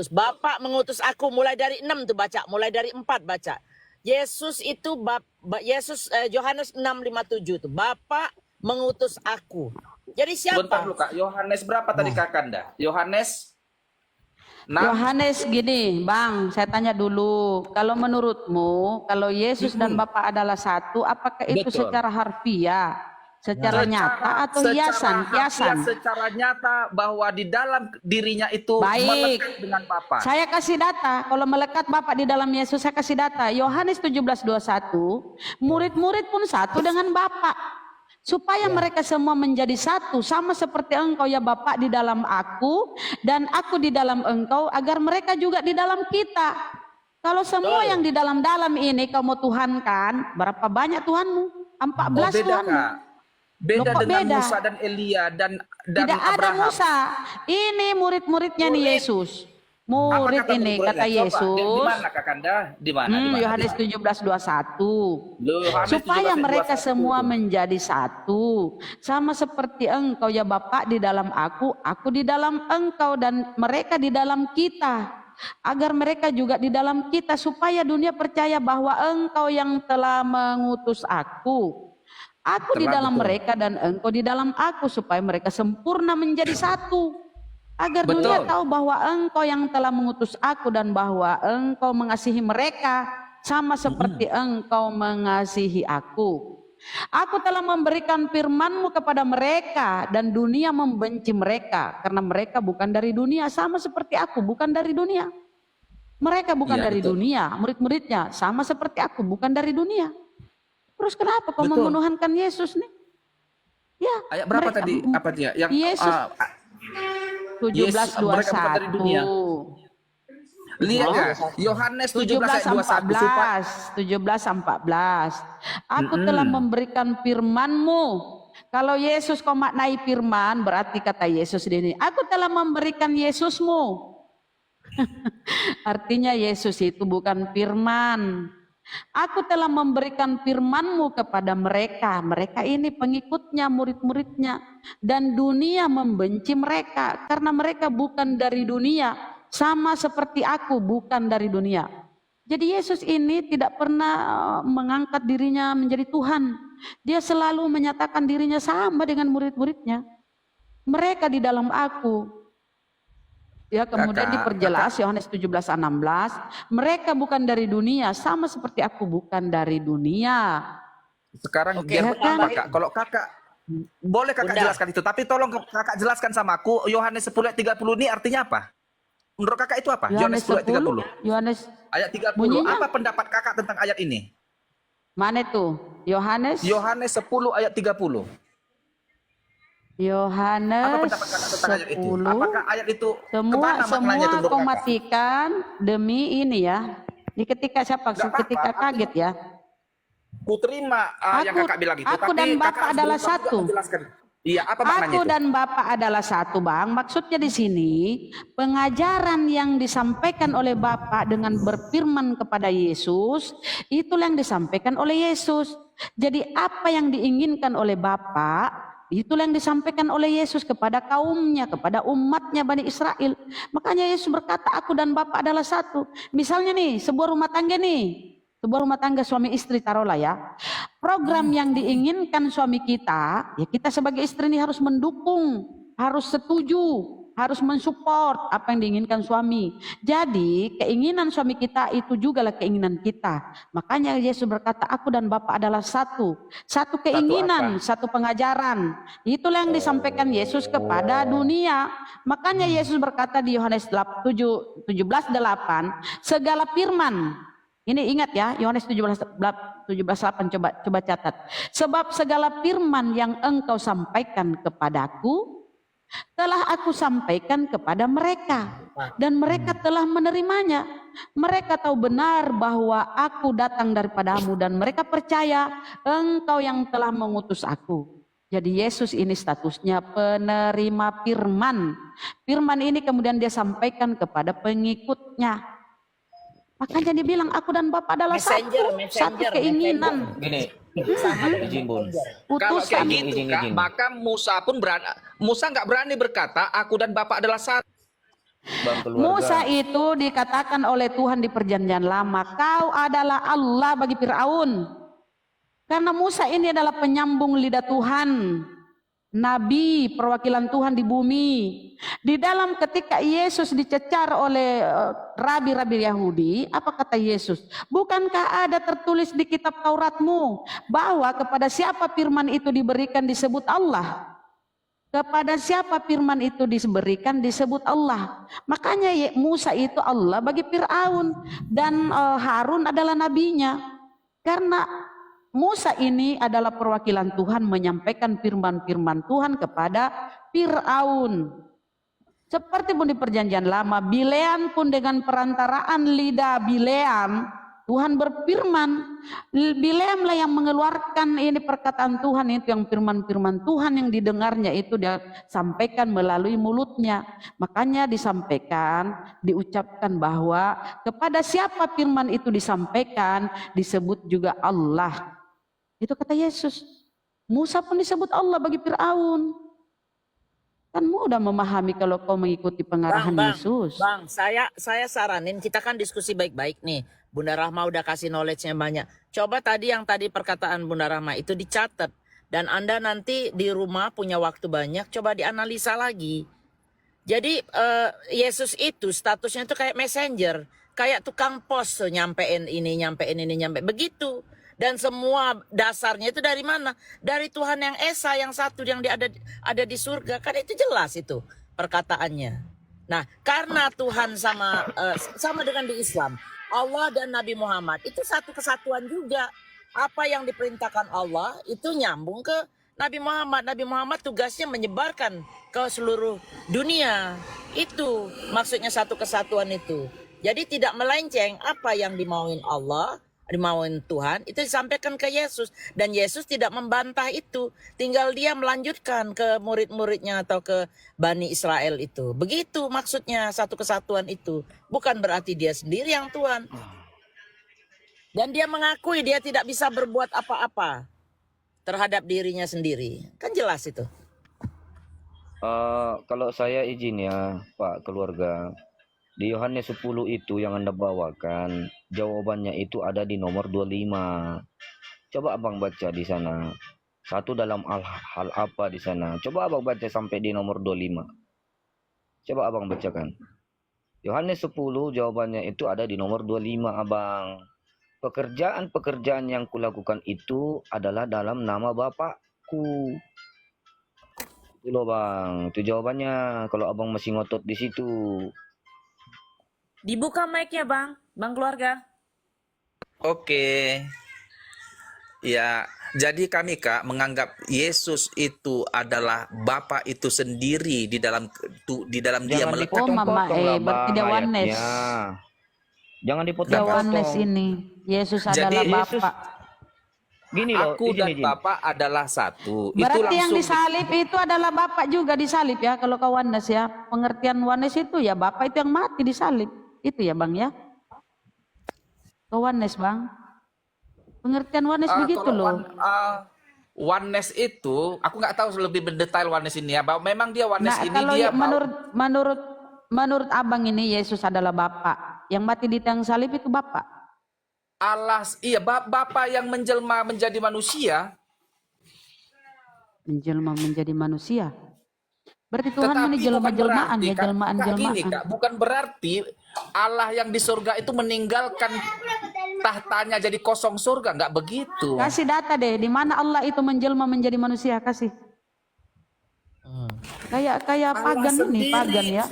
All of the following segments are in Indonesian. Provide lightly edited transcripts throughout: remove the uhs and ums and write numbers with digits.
Bapa mengutus aku, mulai dari 6 tuh baca, mulai dari 4 baca. Yesus itu Yohanes 6:57 tuh. Bapa mengutus aku. Jadi siapa? Sebentar dulu Kak, Yohanes berapa tadi Kakanda? Yohanes 6? Yohanes gini, Bang, saya tanya dulu. Kalau menurutmu, kalau Yesus dan Bapa adalah satu, apakah itu Betul. secara harfiah, secara nyata atau hiasan? Secara nyata bahwa di dalam dirinya itu Baik. melekat dengan Bapa. Saya kasih data, kalau melekat Bapa di dalam Yesus, saya kasih data. Yohanes 17:21, murid-murid pun satu dengan Bapa. Supaya mereka semua menjadi satu, sama seperti engkau ya Bapa di dalam aku, dan aku di dalam engkau, agar mereka juga di dalam kita. Kalau semua yang di dalam-dalam ini kau mau tuhankan, berapa banyak Tuhanmu? 14 beda Tuhanmu. Kak. Beda Loh, kok dengan beda? Musa dan Elia dan Tidak ada Abraham. Musa. Ini murid-muridnya nih Yesus. Murid Apa ini murid-muridnya? kata Coba, Yesus. Di mana Kakanda? Di mana? Yohanes 17:21. Yohanes Supaya 17:21 mereka semua itu. menjadi satu, sama seperti engkau ya Bapa di dalam aku di dalam engkau, dan mereka di dalam kita, agar mereka juga di dalam kita, supaya dunia percaya bahwa engkau yang telah mengutus aku di dalam mereka dan engkau di dalam aku, supaya mereka sempurna menjadi satu, agar dunia tahu bahwa engkau yang telah mengutus aku dan bahwa engkau mengasihi mereka sama seperti engkau mengasihi aku. Aku telah memberikan firman-Mu kepada mereka, dan dunia membenci mereka karena mereka bukan dari dunia, sama seperti aku bukan dari dunia. Mereka bukan dari dunia, murid-muridnya sama seperti aku bukan dari dunia. Terus kenapa kau memenuhankan Yesus nih? Ya, ayat berapa tadi? Apa dia? Yang Yesus 17:21. Lihat ya, Yohanes 17:14. 17:14. Aku telah memberikan firman-Mu. Kalau Yesus kau maknai firman, berarti kata Yesus ini, aku telah memberikan Yesusmu. Artinya Yesus itu bukan firman. Aku telah memberikan firman-Mu kepada mereka. Mereka ini pengikutnya, murid-muridnya. Dan dunia membenci mereka karena mereka bukan dari dunia. Sama seperti aku bukan dari dunia. Jadi Yesus ini tidak pernah mengangkat dirinya menjadi Tuhan. Dia selalu menyatakan dirinya sama dengan murid-muridnya. Mereka di dalam aku. Ya, kemudian diperjelas Yohanes 17:16, mereka bukan dari dunia, sama seperti aku bukan dari dunia. Sekarang biar apa Kak? Kalau Kakak boleh Kakak jelaskan itu, tapi tolong Kakak jelaskan sama aku, Yohanes 10:30 ini artinya apa? Menurut Kakak itu apa? Yohanes 10:30. Yohanes ayat 30. bunyinya, apa pendapat Kakak tentang ayat ini? Mana itu? Yohanes 10 ayat 30. Yohanes Apa pendapat Kakak tentang ayat itu? 10. Apakah ayat itu Semua itu kau matikan demi ini ya. Di ketika siapa? Ketika kaget ya. Ku terima yang Kakak bilang itu. Aku tapi dan Bapa Kakak adalah juga satu. menjelaskan. Iya, apa maknanya Aku itu? dan Bapa adalah satu, Bang. Maksudnya di sini pengajaran yang disampaikan oleh Bapa dengan berfirman kepada Yesus, itulah yang disampaikan oleh Yesus. Jadi apa yang diinginkan oleh Bapa, itulah yang disampaikan oleh Yesus kepada kaumnya, kepada umatnya Bani Israel. Makanya Yesus berkata, aku dan Bapa adalah satu. Misalnya nih, sebuah rumah tangga nih. Sebuah rumah tangga suami istri, taruhlah ya. Program yang diinginkan suami kita, ya kita sebagai istri ini harus mendukung, harus setuju, harus mensupport apa yang diinginkan suami. Jadi keinginan suami kita itu juga lah keinginan kita. Makanya Yesus berkata, aku dan Bapa adalah satu. Satu keinginan, satu pengajaran. Itulah yang disampaikan Yesus kepada dunia. Makanya Yesus berkata di Yohanes 17:8, segala firman. Ini ingat ya, Yohanes 17:8, coba catat. Sebab segala firman yang engkau sampaikan kepadaku, telah aku sampaikan kepada mereka. Dan mereka telah menerimanya. Mereka tahu benar bahwa aku datang daripadamu, dan mereka percaya engkau yang telah mengutus aku. Jadi Yesus ini statusnya penerima firman. Firman ini kemudian dia sampaikan kepada pengikutnya. Makanya dia bilang aku dan Bapa adalah satu keinginan. Gini, izin Bun. Kalau kayak gitu, izin. maka Musa pun Musa nggak berani berkata aku dan Bapa adalah satu. Bang Musa keluarga. itu dikatakan oleh Tuhan di perjanjian lama, kau adalah Allah bagi Firaun. Karena Musa ini adalah penyambung lidah Tuhan, nabi, perwakilan Tuhan di bumi. Di dalam ketika Yesus dicecar oleh rabi-rabi Yahudi, apa kata Yesus? Bukankah ada tertulis di kitab Tauratmu bahwa kepada siapa firman itu diberikan disebut Allah? Kepada siapa firman itu diberikan disebut Allah. Makanya Musa itu Allah bagi Firaun, dan Harun adalah nabinya. Karena Musa ini adalah perwakilan Tuhan menyampaikan firman-firman Tuhan kepada Firaun. Seperti pun di perjanjian lama, Bileam pun dengan perantaraan lidah Bileam, Tuhan berfirman. Bileam lah yang mengeluarkan ini perkataan Tuhan itu, yang firman-firman Tuhan yang didengarnya itu dia sampaikan melalui mulutnya. Makanya disampaikan, diucapkan bahwa kepada siapa firman itu disampaikan disebut juga Allah. Itu kata Yesus. Musa pun disebut Allah bagi Firaun. Kan mudah memahami kalau kau mengikuti pengarahan Yesus. Bang, saya saranin kita kan diskusi baik-baik nih. Bunda Rahma udah kasih knowledge-nya banyak. Coba tadi yang tadi perkataan Bunda Rahma itu dicatat. Dan Anda nanti di rumah punya waktu banyak, coba dianalisa lagi. Jadi Yesus itu statusnya itu kayak messenger. Kayak tukang pos, nyampein ini, nyampein ini, nyampein. Begitu. Dan semua dasarnya itu dari mana? Dari Tuhan yang Esa, yang satu, yang ada di surga. Kan itu jelas itu perkataannya. Nah, karena Tuhan sama dengan di Islam, Allah dan Nabi Muhammad itu satu kesatuan juga. Apa yang diperintahkan Allah itu nyambung ke Nabi Muhammad. Nabi Muhammad tugasnya menyebarkan ke seluruh dunia. Itu maksudnya satu kesatuan itu. Jadi tidak melenceng apa yang dimauin Allah, dimauin Tuhan, itu disampaikan ke Yesus. Dan Yesus tidak membantah itu. Tinggal dia melanjutkan ke murid-muridnya atau ke Bani Israel itu. Begitu maksudnya satu kesatuan itu. Bukan berarti dia sendiri yang Tuhan. Dan dia mengakui dia tidak bisa berbuat apa-apa terhadap dirinya sendiri. Kan jelas itu. Kalau saya izin ya, Pak keluarga. Di Yohanes 10 itu yang Anda bawakan, jawabannya itu ada di nomor 25. Coba Abang baca di sana. Satu dalam hal apa di sana? Coba Abang baca sampai di nomor 25. Coba Abang bacakan. Yohanes 10 jawabannya itu ada di nomor 25, Abang. Pekerjaan-pekerjaan yang kulakukan itu adalah dalam nama Bapakku. Itu loh Bang, itu jawabannya. Kalau Abang masih ngotot di situ. Dibuka mic-nya Bang keluarga. Oke. Ya, jadi kami Kak menganggap Yesus itu adalah Bapa itu sendiri di dalam dia Jangan melekat. Oh Mama dipotong-potong lah, berarti Bang, dia oneness. ayatnya. Jangan Dia dipotong-potong. oneness ini. Yesus Jadi adalah Yesus- Bapa. Gini loh, Aku dan izin. Bapa adalah satu. Itu Berarti yang langsung disalib itu adalah Bapak juga disalib ya. Kalau kau oneness ya. Pengertian oneness itu ya Bapak itu yang mati disalib. Itu ya Bang ya. Kau oneness Bang. Pengertian oneness begitu kalau loh. oneness itu, aku nggak tahu lebih mendetail oneness ini ya. Bahwa memang dia oneness Nah ini kalau dia menurut Abang ini Yesus adalah Bapak. Yang mati di tiang salib itu Bapak. iya Bapa yang menjelma menjadi manusia. Menjelma menjadi manusia. Berarti Tuhan Tetapi ini bukan jelma-jelmaan berarti, ya, Kak, jelmaan-jelmaan. gini, Kak, bukan berarti Allah yang di surga itu meninggalkan tahtanya jadi kosong surga, nggak begitu. Kasih data deh, di mana Allah itu menjelma menjadi manusia, kasih. Kayak Allah pagan ini, sendiri. pagan ya.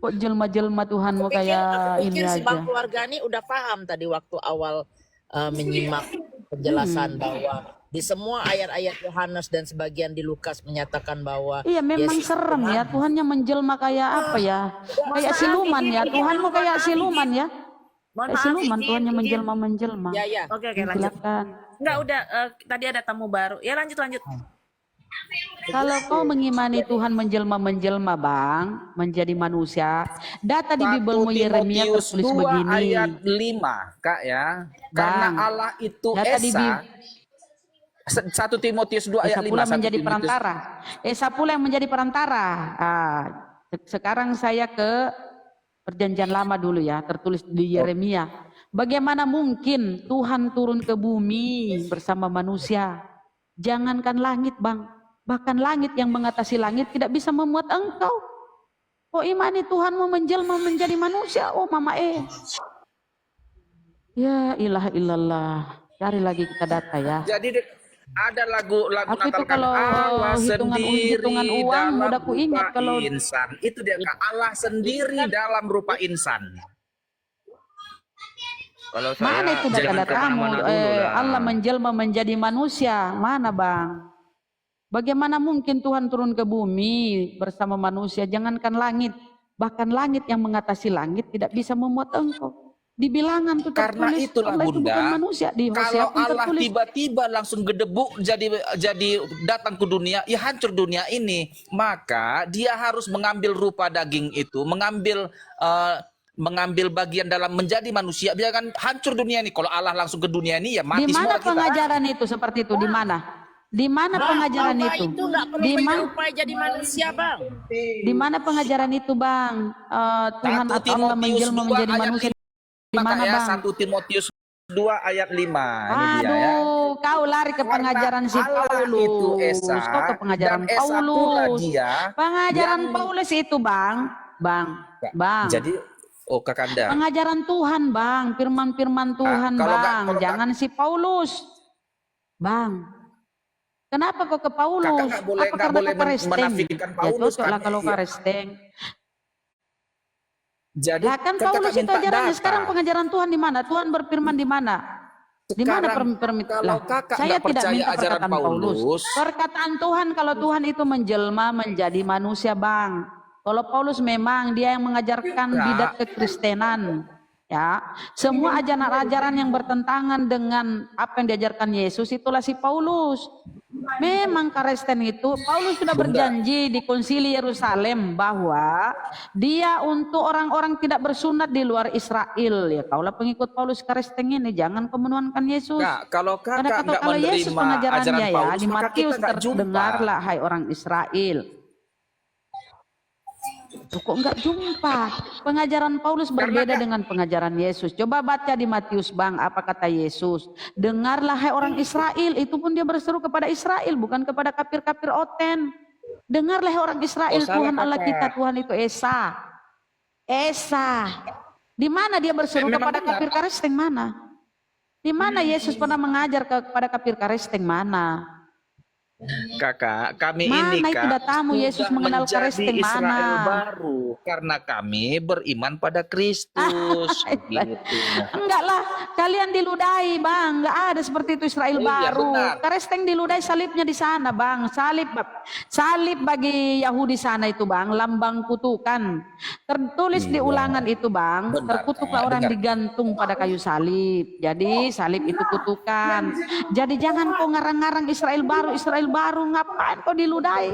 Kok jelma-jelma Tuhanmu kayak ini Pikir si aja. Bang keluarga ini udah paham tadi waktu awal menyimak penjelasan bahwa di semua ayat-ayat Yohanes dan sebagian di Lukas menyatakan bahwa Iya memang Yesus serem Tuhan. ya, Tuhannya menjelma kayak apa ya? Kayak siluman ya, Tuhanmu kayak siluman ya. Mohon Kayak maaf, siluman, izin, Tuhannya izin. menjelma-menjelma. Ya. Oke lanjut. Silakan. Enggak udah tadi ada tamu baru. Ya lanjut. Kalau kau mengimani Tuhan menjelma-menjelma Bang, menjadi manusia, data di 1 Bibelmu Yeremia Timotius tertulis 2 begini. ayat 5, Kak ya. Karena Bang, Allah itu data di Esa. 1 Timotius 2 ayat Esa 5. pula 1 menjadi Timotius. perantara. Esa pula yang menjadi perantara. Sekarang saya ke Perjanjian Lama dulu ya, tertulis di Yeremia. Bagaimana mungkin Tuhan turun ke bumi bersama manusia? Jangankan langit, Bang. Bahkan langit yang mengatasi langit tidak bisa memuat engkau. Oh, imani Tuhanmu menjelma menjadi manusia. Oh, Mama Ya ilaha illallah. Cari lagi kita data ya. Jadi ada lagu Aku itu Natal kan kalau Allah sendiri hitungan uang dalam udah ku ingat rupa kalau insan. Itu dia Kak, Allah sendiri dalam rupa insan. Kalau mana saya itu jangan data-datamu? kemana-mana dulu lah. Allah menjelma menjadi manusia. Mana, Bang? Bagaimana mungkin Tuhan turun ke bumi bersama manusia? Jangankan langit, bahkan langit yang mengatasi langit tidak bisa memuat engkau. Di bilangan itu Karena tertulis itulah Allah itu Bunda, bukan manusia. Di Hosea kalau pun Allah tertulis. tiba-tiba langsung gedebuk jadi datang ke dunia, ya hancur dunia ini. Maka dia harus mengambil rupa daging itu, mengambil bagian dalam menjadi manusia. Biar kan hancur dunia ini. Kalau Allah langsung ke dunia ini, ya mati Di mana semua kita. pengajaran itu seperti itu? Di mana? Di mana pengajaran Allah itu? itu nggak perlu Di mana? menyerupai jadi manusia, Bang. Di mana pengajaran itu, Bang? Tuhan 1 atau Allah Timotius menjelma 2 menjadi ayat manusia. 5, Di mana, ya, Bang? 1 Timotius 2 ayat 5. Ini dia ya. Aduh, kau lari ke Karena pengajaran si Allah Paulus. itu Esa, Kau ke pengajaran dan Esa pula Paulus. dia Pengajaran yang Paulus itu, Bang. Bang. Jadi, Kakanda. Pengajaran Tuhan, Bang. Firman-firman Tuhan, kalau Bang. kalau Jangan si Paulus. Bang. Kenapa kau ke Paulus? Kakak nggak boleh- Apa nggak karena boleh kau karesteng? menafikan Ya Paulus, cocok lah kan? kalau Iya. karesteng. Jadi Lah kan kakak Paulus itu minta ajarannya data. sekarang pengajaran Tuhan di mana? Tuhan berfirman di mana? Di mana Sekarang, kalau kakak saya nggak tidak percaya minta ajaran perkataan Paulus. Paulus, Perkataan Tuhan kalau Tuhan itu menjelma menjadi manusia, Bang. Kalau Paulus memang dia yang mengajarkan Ya. bidat kekristenan. Ya, semua ajaran-ajaran yang bertentangan dengan apa yang diajarkan Yesus itulah si Paulus. Memang Kristen itu Paulus sudah berjanji di konsili Yerusalem bahwa dia untuk orang-orang tidak bersunat di luar Israel. Ya, kaulah pengikut Paulus Kristen ini jangan kau menuhankan Yesus. Kak, kalau Karena kakak kata nggak kalau Yesus menerima pengajarannya ajaran ya Paulus, di maka Matius kita nggak jumpa. terdengarlah hai orang Israel. Kok enggak jumpa? Pengajaran Paulus berbeda dengan pengajaran Yesus. Coba baca di Matius, Bang, apa kata Yesus? Dengarlah hai orang Israel, itu pun dia berseru kepada Israel, bukan kepada kafir-kafir Oten. Dengarlah hai orang Israel, Oh, salah, Tuhan Allah Kakak. kita, Tuhan itu Esa. Esa. Di mana dia berseru Memang kepada benar. kafir Kristen mana? Di mana Yesus pernah mengajar kepada kafir Kristen mana? Kakak, kami Mana ini itu Kak datamu Yesus sudah mengenal menjadi Kristen Israel mana? baru karena kami beriman pada Kristus. Gitu. Enggak lah, kalian diludahi, Bang. Enggak ada seperti itu Israel Iya, baru. benar. Kristen diludahi salibnya di sana, Bang. Salib bagi Yahudi sana itu, Bang, lambang kutukan. Tertulis di Iya. Ulangan itu, Bang, Benar, terkutuklah Kak. orang Dengar. digantung pada kayu salib. Jadi salib itu kutukan. Jadi jangan kau ngarang-ngarang Israel baru, ngapain kau diludahi?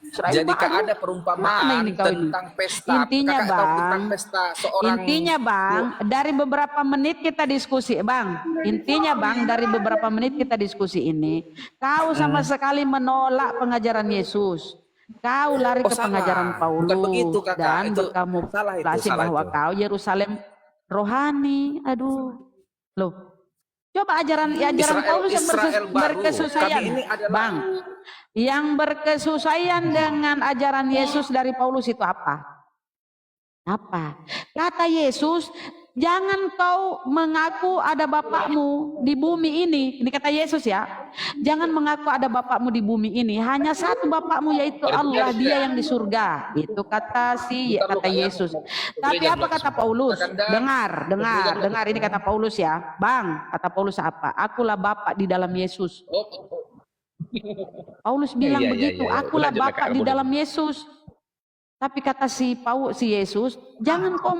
Israel Jadi Kak baru. ada Mana perumpamaan ini kau ini? tentang pesta. Intinya, Kakak tahu Bang, tentang pesta seorang Intinya, Bang, dari beberapa menit kita diskusi, Bang. Intinya, Bang, dari beberapa menit kita diskusi ini, kau sama sekali menolak pengajaran Yesus. Kau lari ke salah. pengajaran Paulus Bukan begitu, Kakak. dan Itu berkamuflase salah bahwa itu. kau Yerusalem rohani. Aduh, loh. Coba ajaran Paulus yang Israel baru. berkesusahan, Kami ini adalah- Bang. Yang berkesusahan dengan ajaran Yesus dari Paulus itu apa? Apa? Kata Yesus, jangan kau mengaku ada bapakmu di bumi ini. Ini kata Yesus ya. Jangan mengaku ada bapakmu di bumi ini. Hanya satu bapakmu yaitu Allah, dia yang di surga. Itu kata Yesus. Tapi apa kata Paulus? Dengar. Ini kata Paulus ya. Bang, kata Paulus apa? Akulah bapak di dalam Yesus. Paulus bilang Iya, begitu. iya. Akulah Lanjut, bapak Kak, di boleh. dalam Yesus. Tapi kata si Yesus, jangan kau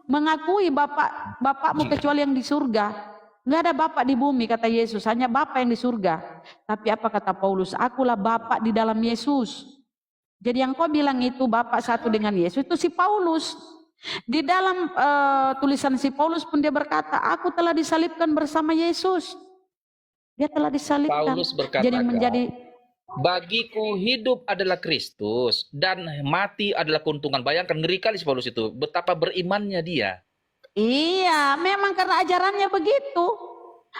mengakui bapakmu kecuali yang di surga. Nggak ada bapak di bumi, kata Yesus, hanya bapak yang di surga. Tapi apa kata Paulus? Akulah bapak di dalam Yesus. Jadi yang kau bilang itu bapak satu dengan Yesus, itu si Paulus. Di dalam tulisan si Paulus pun dia berkata, aku telah disalibkan bersama Yesus. Dia telah disalibkan. Paulus berkata, Jadi menjadi Bagiku hidup adalah Kristus dan mati adalah keuntungan. Bayangkan, ngeri kali si Paulus itu. Betapa berimannya dia. Iya, memang karena ajarannya begitu.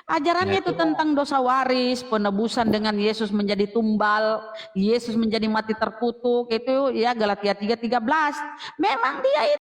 Ajarannya itu tentang dosa waris, penebusan dengan Yesus menjadi tumbal, Yesus menjadi mati terkutuk, itu ya Galatia 3:13. Memang dia itu